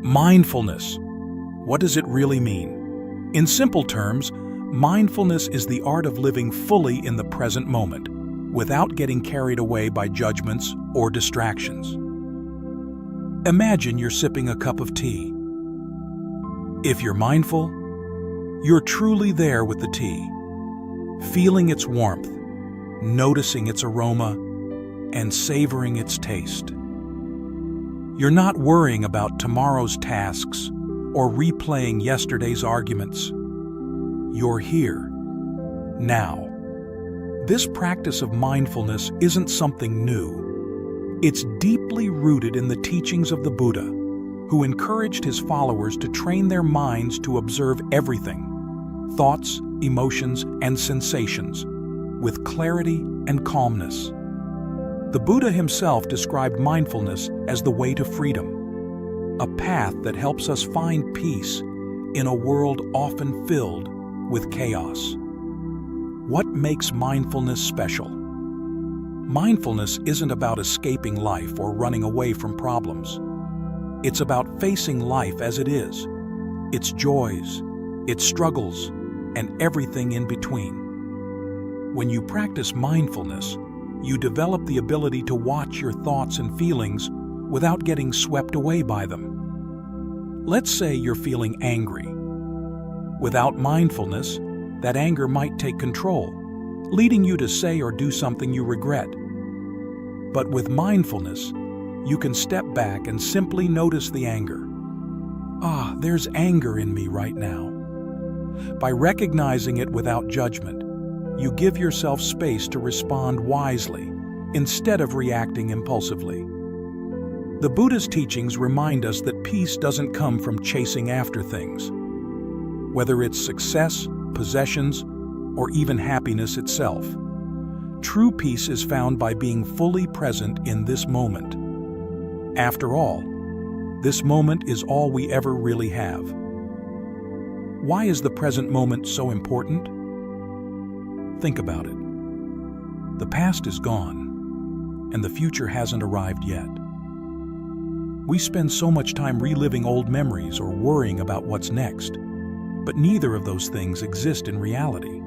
Mindfulness. What does it really mean? In simple terms, mindfulness is the art of living fully in the present moment, without getting carried away by judgments or distractions. Imagine you're sipping a cup of tea. If you're mindful, you're truly there with the tea, feeling its warmth, noticing its aroma, and savoring its taste. You're not worrying about tomorrow's tasks or replaying yesterday's arguments. You're here, now. This practice of mindfulness isn't something new. It's deeply rooted in the teachings of the Buddha, who encouraged his followers to train their minds to observe everything, thoughts, emotions, and sensations, with clarity and calmness. The Buddha himself described mindfulness as the way to freedom, a path that helps us find peace in a world often filled with chaos. What makes mindfulness special? Mindfulness isn't about escaping life or running away from problems. It's about facing life as it is, its joys, its struggles, and everything in between. When you practice mindfulness, you develop the ability to watch your thoughts and feelings without getting swept away by them. Let's say you're feeling angry. Without mindfulness, that anger might take control, leading you to say or do something you regret. But with mindfulness, you can step back and simply notice the anger. There's anger in me right now. By recognizing it without judgment, you give yourself space to respond wisely instead of reacting impulsively. The Buddha's teachings remind us that peace doesn't come from chasing after things. Whether it's success, possessions, or even happiness itself, true peace is found by being fully present in this moment. After all, this moment is all we ever really have. Why is the present moment so important? Think about it. The past is gone, and the future hasn't arrived yet. We spend so much time reliving old memories or worrying about what's next, but neither of those things exist in reality.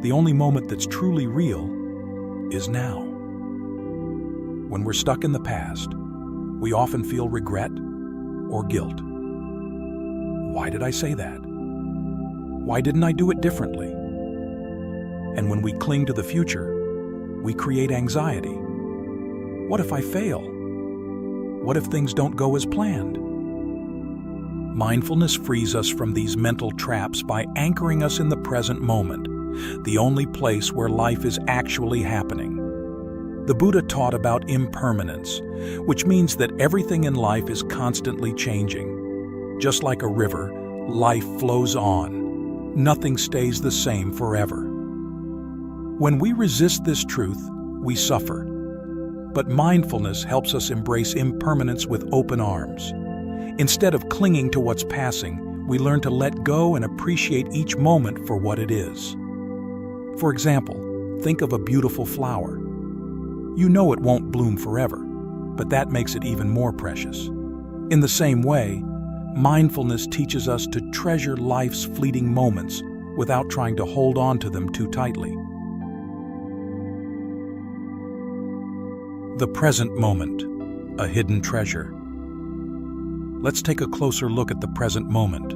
The only moment that's truly real is now. When we're stuck in the past, we often feel regret or guilt. Why did I say that? Why didn't I do it differently? And when we cling to the future, we create anxiety. What if I fail? What if things don't go as planned? Mindfulness frees us from these mental traps by anchoring us in the present moment, the only place where life is actually happening. The Buddha taught about impermanence, which means that everything in life is constantly changing. Just like a river, life flows on. Nothing stays the same forever. When we resist this truth, we suffer. But mindfulness helps us embrace impermanence with open arms. Instead of clinging to what's passing, we learn to let go and appreciate each moment for what it is. For example, think of a beautiful flower. You know it won't bloom forever, but that makes it even more precious. In the same way, mindfulness teaches us to treasure life's fleeting moments without trying to hold on to them too tightly. The present moment, a hidden treasure. Let's take a closer look at the present moment.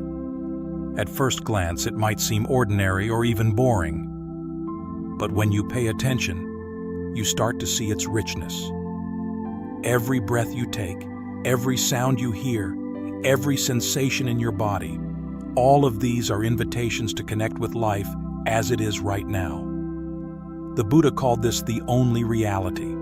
At first glance, it might seem ordinary or even boring. But when you pay attention, you start to see its richness. Every breath you take, every sound you hear, every sensation in your body, all of these are invitations to connect with life as it is right now. The Buddha called this the only reality.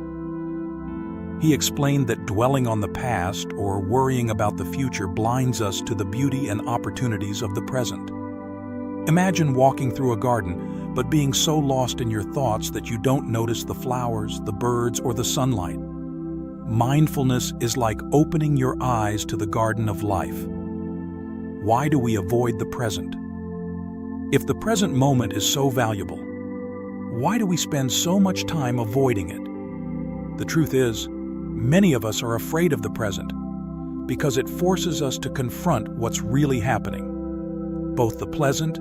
He explained that dwelling on the past or worrying about the future blinds us to the beauty and opportunities of the present. Imagine walking through a garden, but being so lost in your thoughts that you don't notice the flowers, the birds, or the sunlight. Mindfulness is like opening your eyes to the garden of life. Why do we avoid the present? If the present moment is so valuable, why do we spend so much time avoiding it? The truth is, many of us are afraid of the present because it forces us to confront what's really happening, both the pleasant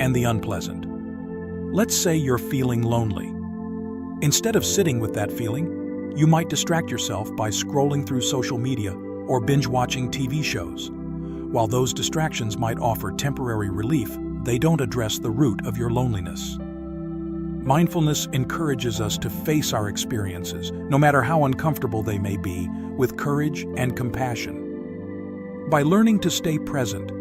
and the unpleasant. Let's say you're feeling lonely. Instead of sitting with that feeling, you might distract yourself by scrolling through social media or binge-watching TV shows. While those distractions might offer temporary relief, they don't address the root of your loneliness. Mindfulness encourages us to face our experiences, no matter how uncomfortable they may be, with courage and compassion. By learning to stay present,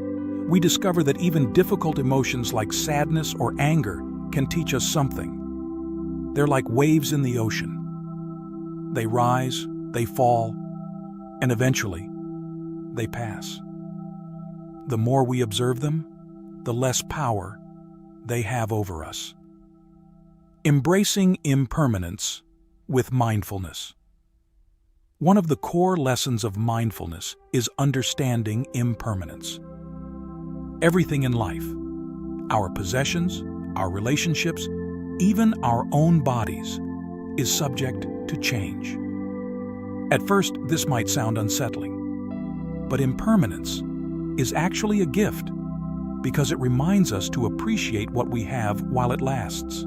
we discover that even difficult emotions like sadness or anger can teach us something. They're like waves in the ocean. They rise, they fall, and eventually, they pass. The more we observe them, the less power they have over us. Embracing impermanence with mindfulness. One of the core lessons of mindfulness is understanding impermanence. Everything in life, our possessions, our relationships, even our own bodies, is subject to change. At first, this might sound unsettling, but impermanence is actually a gift because it reminds us to appreciate what we have while it lasts.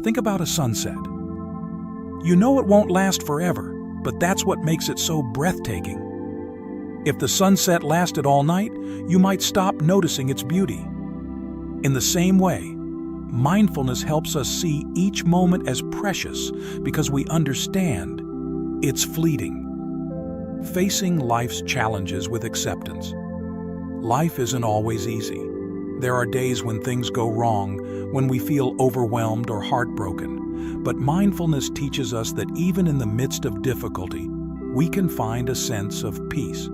Think about a sunset. You know it won't last forever, but that's what makes it so breathtaking. If the sunset lasted all night, you might stop noticing its beauty. In the same way, mindfulness helps us see each moment as precious because we understand it's fleeting. Facing life's challenges with acceptance. Life isn't always easy. There are days when things go wrong, when we feel overwhelmed or heartbroken. But mindfulness teaches us that even in the midst of difficulty, we can find a sense of peace.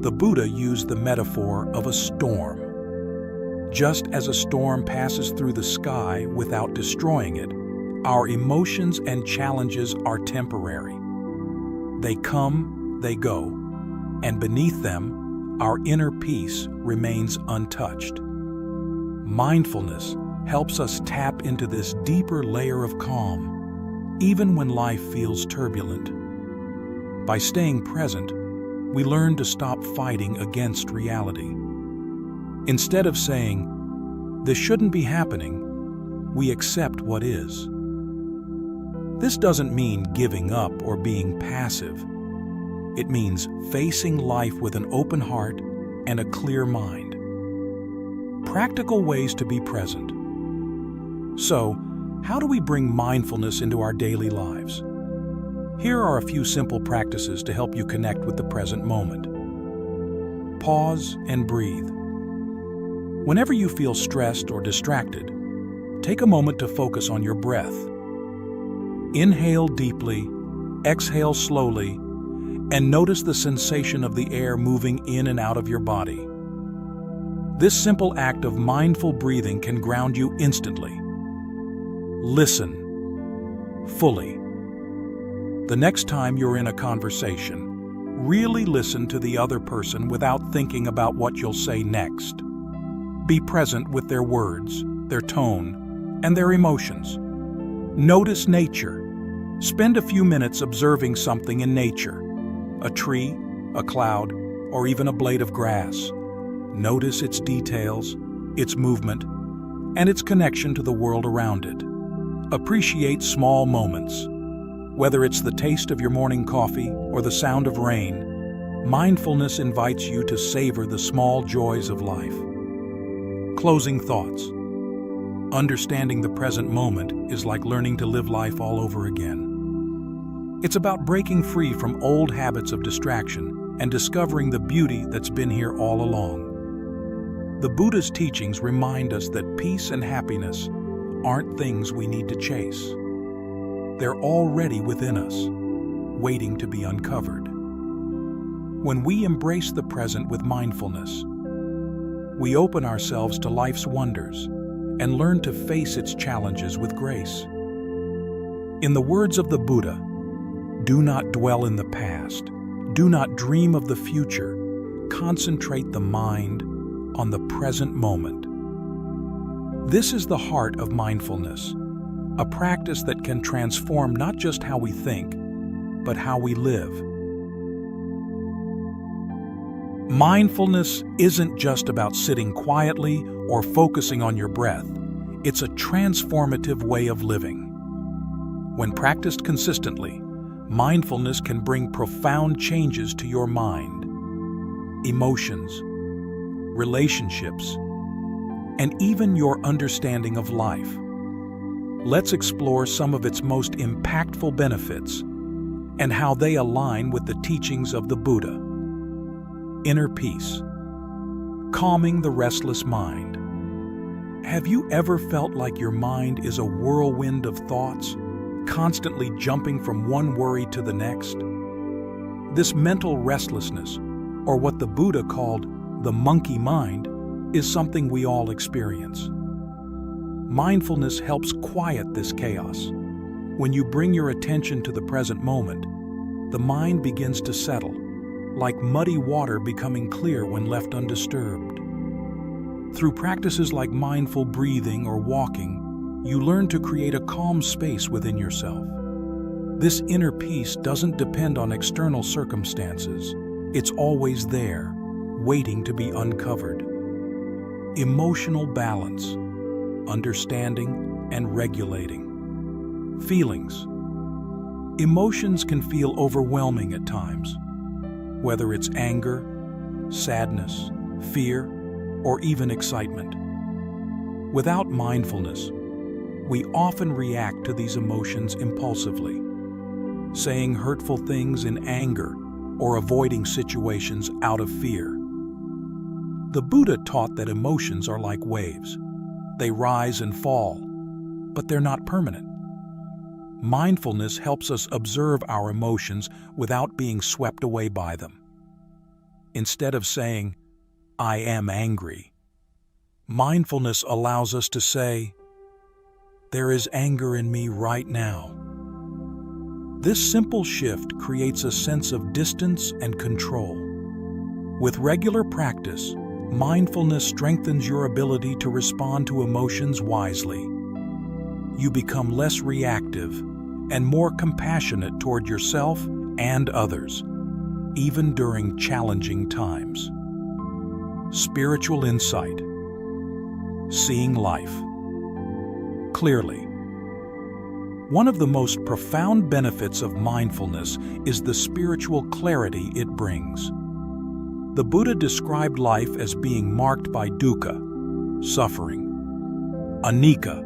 The Buddha used the metaphor of a storm. Just as a storm passes through the sky without destroying it, our emotions and challenges are temporary. They come, they go, and beneath them, our inner peace remains untouched. Mindfulness helps us tap into this deeper layer of calm, even when life feels turbulent. By staying present, we learn to stop fighting against reality. Instead of saying, "This shouldn't be happening," we accept what is. This doesn't mean giving up or being passive. It means facing life with an open heart and a clear mind. Practical ways to be present. So, how do we bring mindfulness into our daily lives? Here are a few simple practices to help you connect with the present moment. Pause and breathe. Whenever you feel stressed or distracted, take a moment to focus on your breath. Inhale deeply, exhale slowly, and notice the sensation of the air moving in and out of your body. This simple act of mindful breathing can ground you instantly. Listen fully. The next time you're in a conversation, really listen to the other person without thinking about what you'll say next. Be present with their words, their tone, and their emotions. Notice nature. Spend a few minutes observing something in nature. A tree, a cloud, or even a blade of grass. Notice its details, its movement, and its connection to the world around it. Appreciate small moments. Whether it's the taste of your morning coffee or the sound of rain, mindfulness invites you to savor the small joys of life. Closing thoughts. Understanding the present moment is like learning to live life all over again. It's about breaking free from old habits of distraction and discovering the beauty that's been here all along. The Buddha's teachings remind us that peace and happiness aren't things we need to chase. They're already within us, waiting to be uncovered. When we embrace the present with mindfulness, we open ourselves to life's wonders and learn to face its challenges with grace. In the words of the Buddha, "Do not dwell in the past. Do not dream of the future. Concentrate the mind on the present moment." This is the heart of mindfulness, a practice that can transform not just how we think, but how we live. Mindfulness isn't just about sitting quietly or focusing on your breath. It's a transformative way of living. When practiced consistently, mindfulness can bring profound changes to your mind, emotions, relationships, and even your understanding of life. Let's explore some of its most impactful benefits and how they align with the teachings of the Buddha. Inner peace. Calming the restless mind. Have you ever felt like your mind is a whirlwind of thoughts, constantly jumping from one worry to the next? This mental restlessness, or what the Buddha called the monkey mind, is something we all experience. Mindfulness helps quiet this chaos. When you bring your attention to the present moment, the mind begins to settle, like muddy water becoming clear when left undisturbed. Through practices like mindful breathing or walking, you learn to create a calm space within yourself. This inner peace doesn't depend on external circumstances. It's always there, waiting to be uncovered. Emotional balance, understanding and regulating. Feelings. Emotions can feel overwhelming at times, whether it's anger, sadness, fear, or even excitement. Without mindfulness, we often react to these emotions impulsively, saying hurtful things in anger or avoiding situations out of fear. The Buddha taught that emotions are like waves. They rise and fall, but they're not permanent. Mindfulness helps us observe our emotions without being swept away by them. Instead of saying, "I am angry," mindfulness allows us to say, "There is anger in me right now." This simple shift creates a sense of distance and control. With regular practice, mindfulness strengthens your ability to respond to emotions wisely. You become less reactive and more compassionate toward yourself and others, even during challenging times. Spiritual insight. Seeing life clearly. One of the most profound benefits of mindfulness is the spiritual clarity it brings. The Buddha described life as being marked by dukkha, suffering, anicca,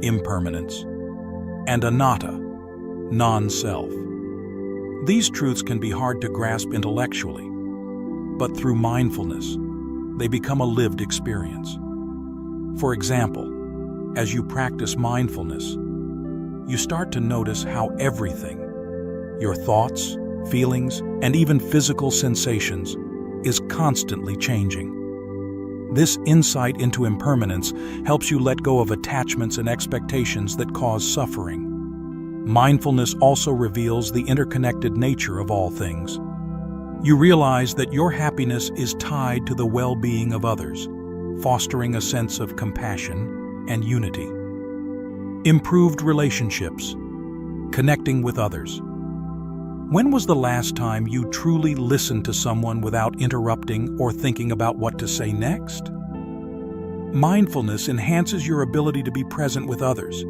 impermanence, and anatta, non-self. These truths can be hard to grasp intellectually, but through mindfulness, they become a lived experience. For example, as you practice mindfulness, you start to notice how everything, your thoughts, feelings, and even physical sensations, is constantly changing. This insight into impermanence helps you let go of attachments and expectations that cause suffering. Mindfulness also reveals the interconnected nature of all things. You realize that your happiness is tied to the well-being of others, fostering a sense of compassion and unity. Improved relationships, connecting with others. When was the last time you truly listened to someone without interrupting or thinking about what to say next? Mindfulness enhances your ability to be present with others,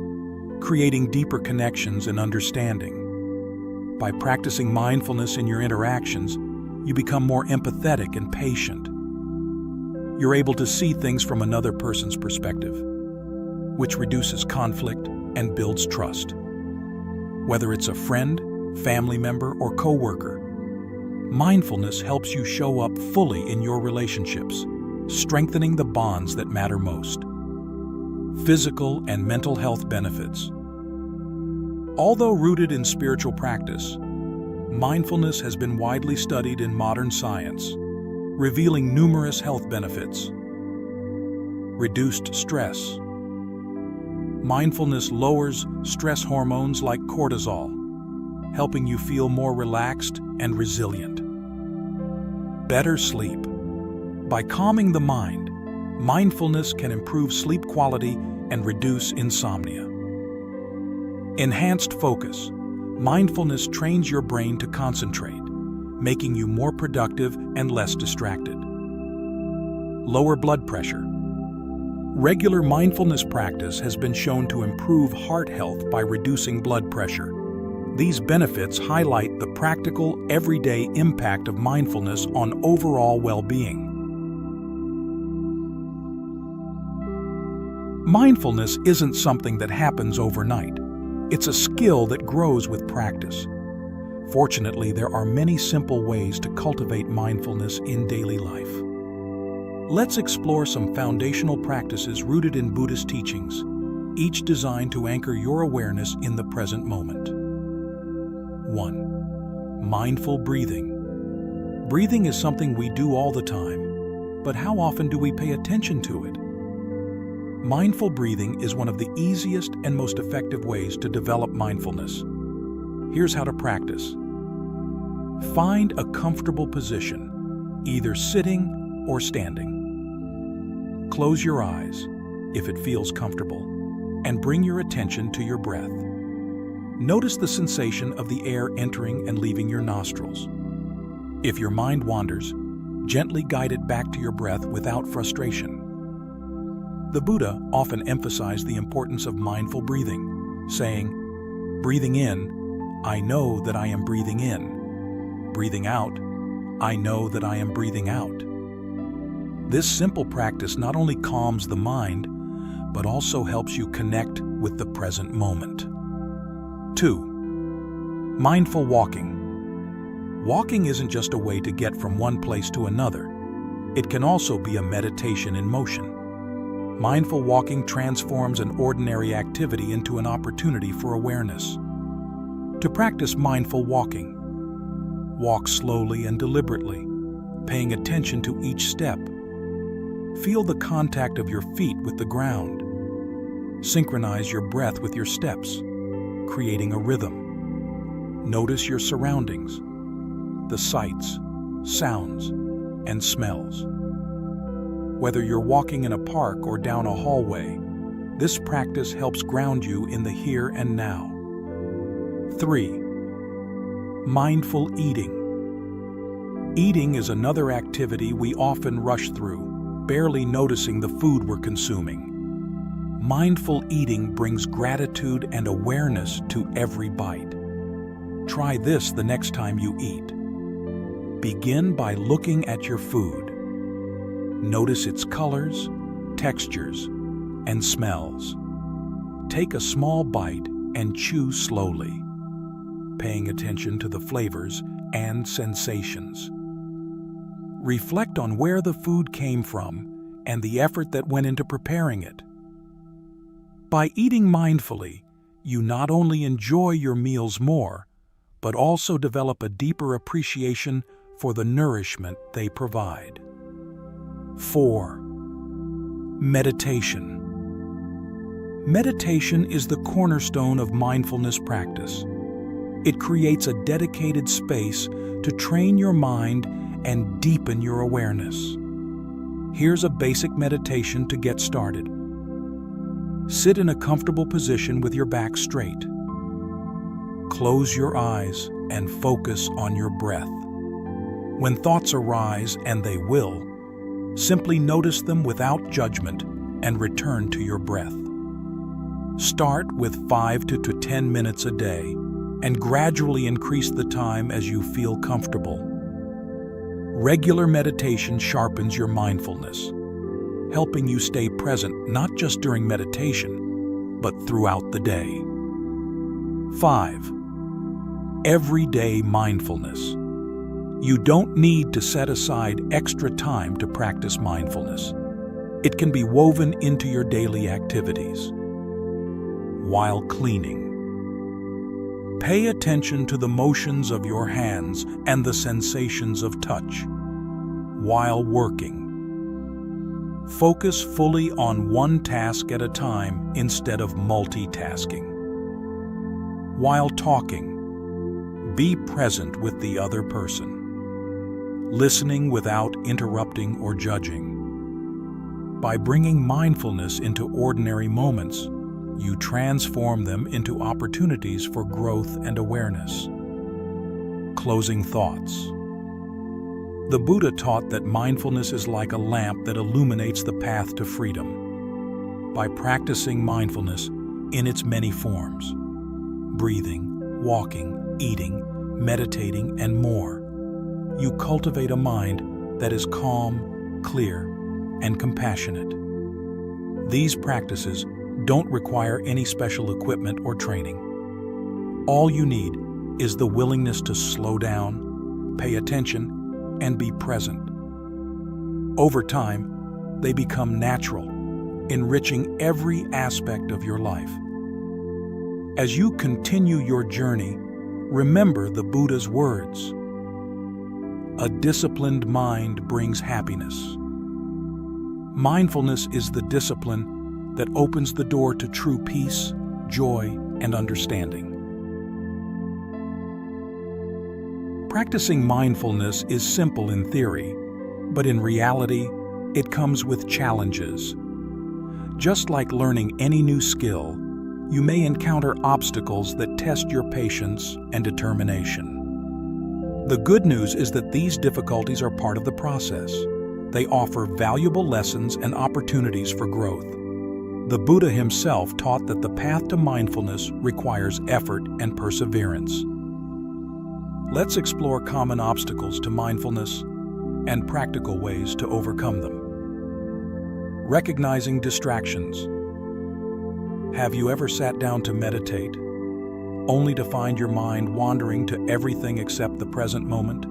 creating deeper connections and understanding. By practicing mindfulness in your interactions, you become more empathetic and patient. You're able to see things from another person's perspective, which reduces conflict and builds trust. Whether it's a friend, family member, or coworker, mindfulness helps you show up fully in your relationships, strengthening the bonds that matter most. Physical and mental health benefits. Although rooted in spiritual practice, mindfulness has been widely studied in modern science, revealing numerous health benefits. Reduced stress. Mindfulness lowers stress hormones like cortisol, helping you feel more relaxed and resilient. Better sleep. By calming the mind, mindfulness can improve sleep quality and reduce insomnia. Enhanced focus. Mindfulness trains your brain to concentrate, making you more productive and less distracted. Lower blood pressure. Regular mindfulness practice has been shown to improve heart health by reducing blood pressure. These benefits highlight the practical, everyday impact of mindfulness on overall well-being. Mindfulness isn't something that happens overnight. It's a skill that grows with practice. Fortunately, there are many simple ways to cultivate mindfulness in daily life. Let's explore some foundational practices rooted in Buddhist teachings, each designed to anchor your awareness in the present moment. 1. Mindful breathing. Breathing is something we do all the time, but how often do we pay attention to it? Mindful breathing is one of the easiest and most effective ways to develop mindfulness. Here's how to practice. Find a comfortable position, either sitting or standing. Close your eyes, if it feels comfortable, and bring your attention to your breath. Notice the sensation of the air entering and leaving your nostrils. If your mind wanders, gently guide it back to your breath without frustration. The Buddha often emphasized the importance of mindful breathing, saying, "Breathing in, I know that I am breathing in. Breathing out, I know that I am breathing out." This simple practice not only calms the mind, but also helps you connect with the present moment. 2. Mindful walking. Walking isn't just a way to get from one place to another. It can also be a meditation in motion. Mindful walking transforms an ordinary activity into an opportunity for awareness. To practice mindful walking, walk slowly and deliberately, paying attention to each step. Feel the contact of your feet with the ground. Synchronize your breath with your steps, creating a rhythm. Notice your surroundings, the sights, sounds, and smells. Whether you're walking in a park or down a hallway, this practice helps ground you in the here and now. 3. Mindful eating. Eating is another activity we often rush through, barely noticing the food we're consuming. Mindful eating brings gratitude and awareness to every bite. Try this the next time you eat. Begin by looking at your food. Notice its colors, textures, and smells. Take a small bite and chew slowly, paying attention to the flavors and sensations. Reflect on where the food came from and the effort that went into preparing it. By eating mindfully, you not only enjoy your meals more, but also develop a deeper appreciation for the nourishment they provide. 4. Meditation. Meditation is the cornerstone of mindfulness practice. It creates a dedicated space to train your mind and deepen your awareness. Here's a basic meditation to get started. Sit in a comfortable position with your back straight. Close your eyes and focus on your breath. When thoughts arise, and they will, simply notice them without judgment and return to your breath. Start with 5 to 10 minutes a day and gradually increase the time as you feel comfortable. Regular meditation sharpens your mindfulness, helping you stay present not just during meditation, but throughout the day. 5. Everyday mindfulness. You don't need to set aside extra time to practice mindfulness. It can be woven into your daily activities. While cleaning, pay attention to the motions of your hands and the sensations of touch. While working, focus fully on one task at a time instead of multitasking. While talking, be present with the other person, listening without interrupting or judging. By bringing mindfulness into ordinary moments, you transform them into opportunities for growth and awareness. Closing thoughts. The Buddha taught that mindfulness is like a lamp that illuminates the path to freedom. By practicing mindfulness in its many forms, breathing, walking, eating, meditating, and more, you cultivate a mind that is calm, clear, and compassionate. These practices don't require any special equipment or training. All you need is the willingness to slow down, pay attention, and be present. Over time, they become natural, enriching every aspect of your life. As you continue your journey, remember the Buddha's words. A disciplined mind brings happiness. Mindfulness is the discipline that opens the door to true peace, joy, and understanding. Practicing mindfulness is simple in theory, but in reality, it comes with challenges. Just like learning any new skill, you may encounter obstacles that test your patience and determination. The good news is that these difficulties are part of the process. They offer valuable lessons and opportunities for growth. The Buddha himself taught that the path to mindfulness requires effort and perseverance. Let's explore common obstacles to mindfulness and practical ways to overcome them. Recognizing distractions. Have you ever sat down to meditate, only to find your mind wandering to everything except the present moment?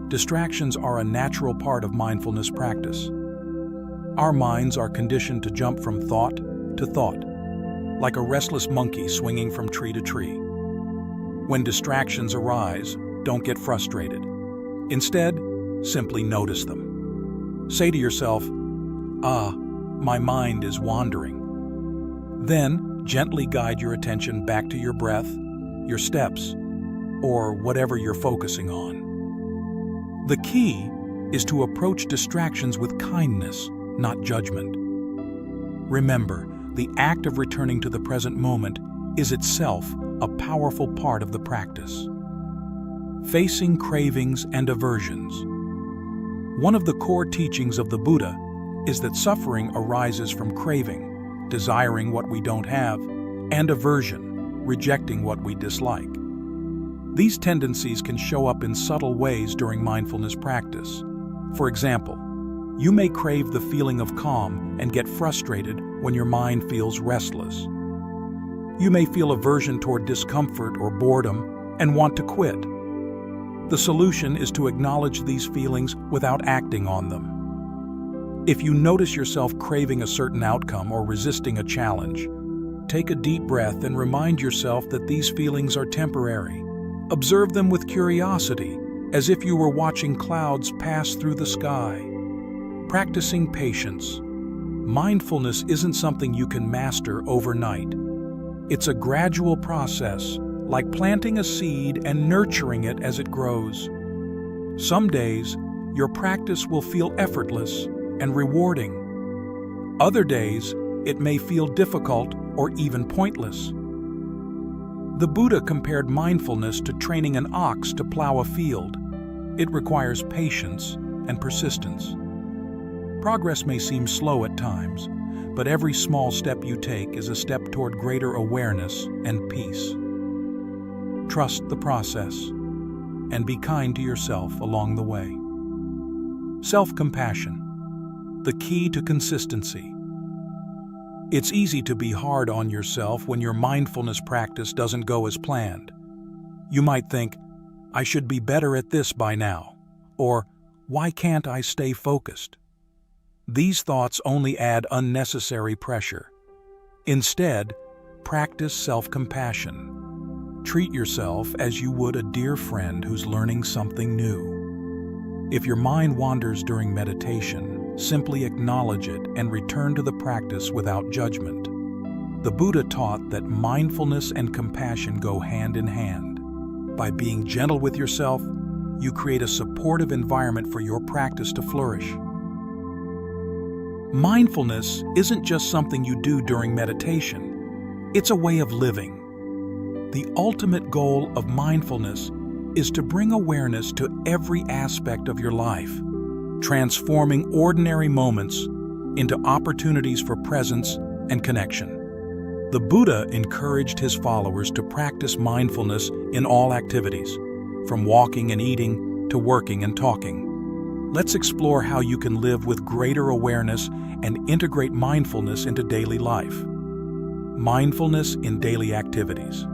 Distractions are a natural part of mindfulness practice. Our minds are conditioned to jump from thought to thought, like a restless monkey swinging from tree to tree. When distractions arise, don't get frustrated. Instead, simply notice them. Say to yourself, my mind is wandering. Then, gently guide your attention back to your breath, your steps, or whatever you're focusing on. The key is to approach distractions with kindness, not judgment. Remember, the act of returning to the present moment is itself a powerful part of the practice. Facing cravings and aversions. One of the core teachings of the Buddha is that suffering arises from craving, desiring what we don't have, and aversion, rejecting what we dislike. These tendencies can show up in subtle ways during mindfulness practice. For example, you may crave the feeling of calm and get frustrated when your mind feels restless. You may feel aversion toward discomfort or boredom and want to quit. The solution is to acknowledge these feelings without acting on them. If you notice yourself craving a certain outcome or resisting a challenge, take a deep breath and remind yourself that these feelings are temporary. Observe them with curiosity, as if you were watching clouds pass through the sky. Practicing patience. Mindfulness isn't something you can master overnight. It's a gradual process, like planting a seed and nurturing it as it grows. Some days, your practice will feel effortless and rewarding. Other days, it may feel difficult or even pointless. The Buddha compared mindfulness to training an ox to plow a field. It requires patience and persistence. Progress may seem slow at times, but every small step you take is a step toward greater awareness and peace. Trust the process and be kind to yourself along the way. Self-compassion, the key to consistency. It's easy to be hard on yourself when your mindfulness practice doesn't go as planned. You might think, I should be better at this by now, or why can't I stay focused? These thoughts only add unnecessary pressure. Instead, practice self-compassion. Treat yourself as you would a dear friend who's learning something new. If your mind wanders during meditation, simply acknowledge it and return to the practice without judgment. The Buddha taught that mindfulness and compassion go hand in hand. By being gentle with yourself, you create a supportive environment for your practice to flourish. Mindfulness isn't just something you do during meditation. It's a way of living. The ultimate goal of mindfulness is to bring awareness to every aspect of your life, transforming ordinary moments into opportunities for presence and connection. The Buddha encouraged his followers to practice mindfulness in all activities, from walking and eating to working and talking. Let's explore how you can live with greater awareness and integrate mindfulness into daily life. Mindfulness in daily activities.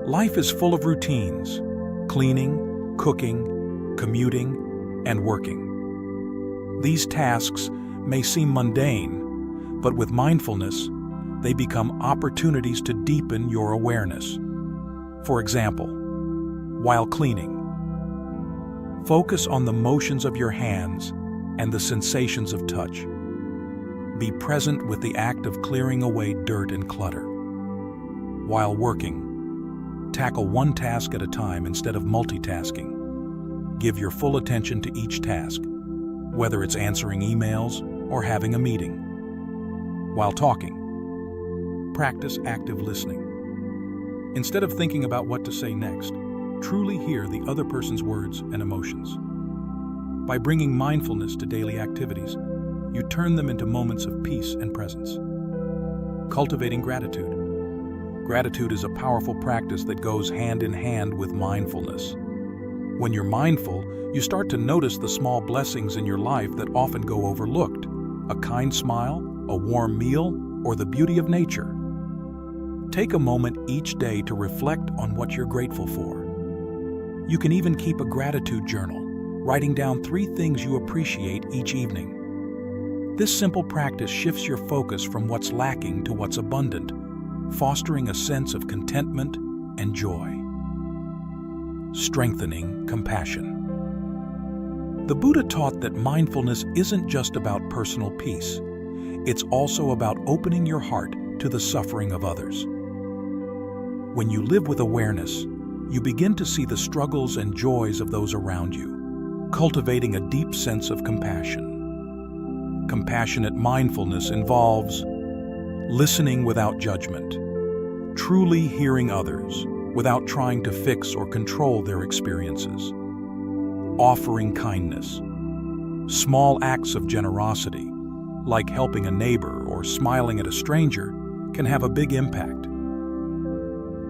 Life is full of routines: cleaning, cooking, commuting, and working. These tasks may seem mundane, but with mindfulness, they become opportunities to deepen your awareness. For example, while cleaning, focus on the motions of your hands and the sensations of touch. Be present with the act of clearing away dirt and clutter. While working, tackle one task at a time instead of multitasking. Give your full attention to each task, whether it's answering emails or having a meeting. While talking, practice active listening. Instead of thinking about what to say next, truly hear the other person's words and emotions. By bringing mindfulness to daily activities, you turn them into moments of peace and presence. Cultivating gratitude. Gratitude is a powerful practice that goes hand in hand with mindfulness. When you're mindful, you start to notice the small blessings in your life that often go overlooked: a kind smile, a warm meal, or the beauty of nature. Take a moment each day to reflect on what you're grateful for. You can even keep a gratitude journal, writing down 3 things you appreciate each evening. This simple practice shifts your focus from what's lacking to what's abundant, fostering a sense of contentment and joy. Strengthening compassion. The Buddha taught that mindfulness isn't just about personal peace. It's also about opening your heart to the suffering of others. When you live with awareness, you begin to see the struggles and joys of those around you, cultivating a deep sense of compassion. Compassionate mindfulness involves listening without judgment, truly hearing others without trying to fix or control their experiences, offering kindness. Small acts of generosity, like helping a neighbor or smiling at a stranger, can have a big impact.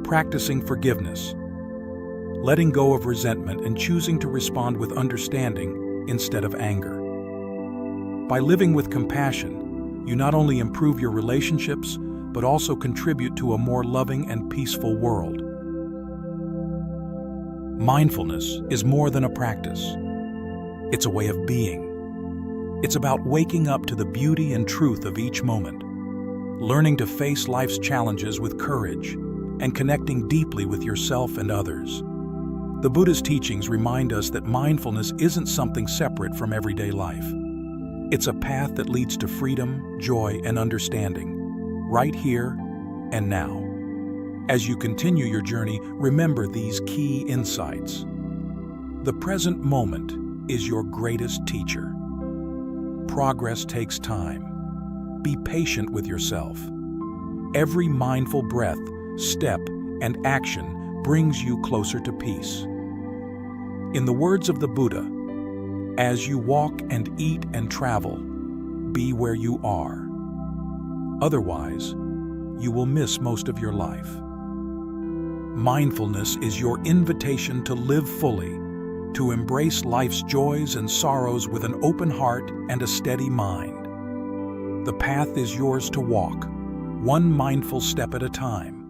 Practicing forgiveness, letting go of resentment and choosing to respond with understanding instead of anger. By living with compassion, you not only improve your relationships, but also contribute to a more loving and peaceful world. Mindfulness is more than a practice. It's a way of being. It's about waking up to the beauty and truth of each moment, learning to face life's challenges with courage, and connecting deeply with yourself and others. The Buddha's teachings remind us that mindfulness isn't something separate from everyday life. It's a path that leads to freedom, joy, and understanding, right here and now. As you continue your journey, remember these key insights. The present moment is your greatest teacher. Progress takes time. Be patient with yourself. Every mindful breath, step, and action brings you closer to peace. In the words of the Buddha, as you walk and eat and travel, be where you are. Otherwise, you will miss most of your life. Mindfulness is your invitation to live fully, to embrace life's joys and sorrows with an open heart and a steady mind. The path is yours to walk, one mindful step at a time.